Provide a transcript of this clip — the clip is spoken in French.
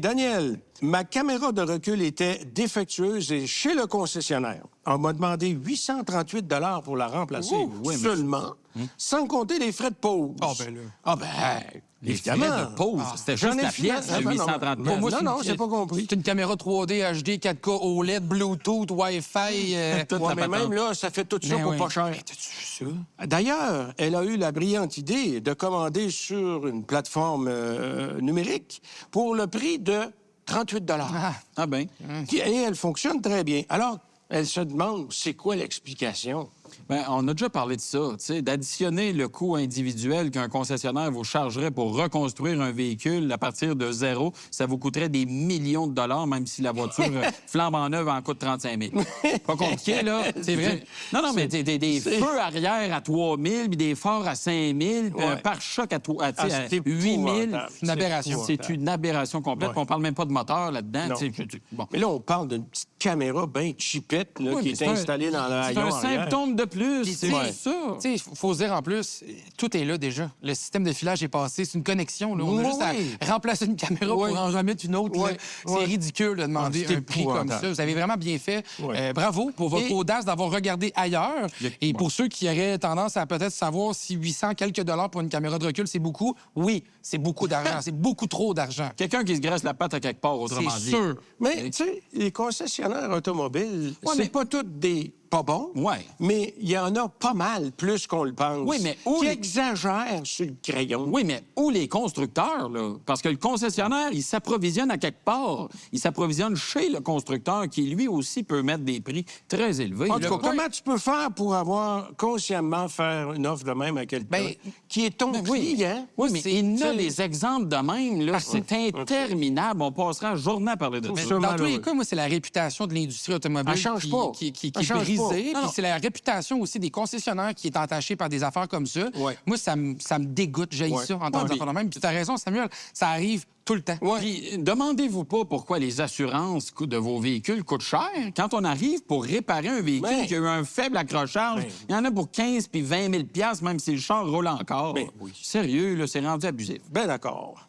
Daniel, ma caméra de recul était défectueuse et chez le concessionnaire, on m'a demandé 838 $ pour la remplacer. Oui, seulement, sans compter les frais de pause. Ah, ben là. Ah, ben, Les évidemment. frais de pause, c'était J'en juste ai la pièce à finalement- 830 non, Moi, non, j'ai pas compris. C'est une caméra 3D, HD, 4K, OLED, Bluetooth, Wi-Fi. Toute Ouais, la mais patente. même là, ça fait tout ça Ben pour oui. pas cher. Mais t'as-tu vu ça? D'ailleurs, elle a eu la brillante idée de commander sur une plateforme numérique pour le prix de 38 $. Ah ben. Et elle fonctionne très bien. Alors, elle se demande, c'est quoi l'explication? Ben, on a déjà parlé de ça, tu sais, d'additionner le coût individuel qu'un concessionnaire vous chargerait pour reconstruire un véhicule à partir de zéro. Ça vous coûterait des millions de dollars, même si la voiture flambant neuve en coûte 35 000. Pas compliqué, là. C'est vrai. Non, mais des feux arrière à 3 000, puis des phares à 5 000, puis un pare-choc à 8 c'est 000. épouvantable. Une aberration. C'est une aberration complète. Ouais. Puis on parle même pas de moteur là-dedans. Non. tu sais, Bon. Mais là, on parle d'une petite caméra bien chipette là, Oui, qui mais est c'est un- installée dans le C'est haillon un arrière. symptôme de plus. Puis, C'est tu juste sais, ça. Tu sais, faut se dire en plus, tout est là déjà. Le système de filage est passé. C'est une connexion. Là. On a Oui, juste oui. à remplacer une caméra Oui. pour en remettre une autre. Oui, là. oui. C'est ridicule de demander Ah, c'est un prix comme épouvantable. ça. Vous avez vraiment bien fait. Oui. Bravo pour votre Et- audace d'avoir regardé ailleurs. Et pour ceux qui auraient tendance à peut-être savoir si 800 quelques dollars pour une caméra de recul, c'est beaucoup, oui, c'est beaucoup d'argent. C'est beaucoup trop d'argent. Quelqu'un qui se graisse la patte à quelque part, autrement C'est dit. sûr. Mais, tu sais, les concessionnaires automobiles, Ouais, c'est mais- pas tous des pas bons, Ouais. mais il y en a pas mal plus qu'on le pense. Oui, mais où qui les- exagèrent sur le crayon. Oui, mais où les constructeurs, là? Parce que le concessionnaire, il s'approvisionne à quelque part. Il s'approvisionne chez le constructeur qui, lui aussi, peut mettre des prix très élevés. En là. tout cas, comment tu peux faire pour avoir consciemment faire une offre de même à quelqu'un Ben, qui est ton Oui, client? oui, mais il y a c'est- des exemples de même. Là. C'est interminable. On passera la journée à parler de Mais ça. ça, Dans tous malheureux. les cas, moi, c'est la réputation de l'industrie automobile Elle change pas. qui Elle est change brisée. pas. Puis Non, non. c'est la réputation aussi des concessionnaires qui est entachée par des affaires comme ça. Ouais. Moi, ça me dégoûte. J'ai Ouais. ça en entendre Ouais, des affaires de même. Puis t'as raison, Samuel, ça arrive tout le temps. Puis, demandez-vous pas pourquoi les assurances de vos véhicules coûtent cher. Quand on arrive pour réparer un véhicule Ben. qui a eu un faible accrochage, Ben. il y en a pour 15 puis 20 000 même si le char roule encore. Ben oui. Sérieux, là, c'est rendu abusif. Ben d'accord.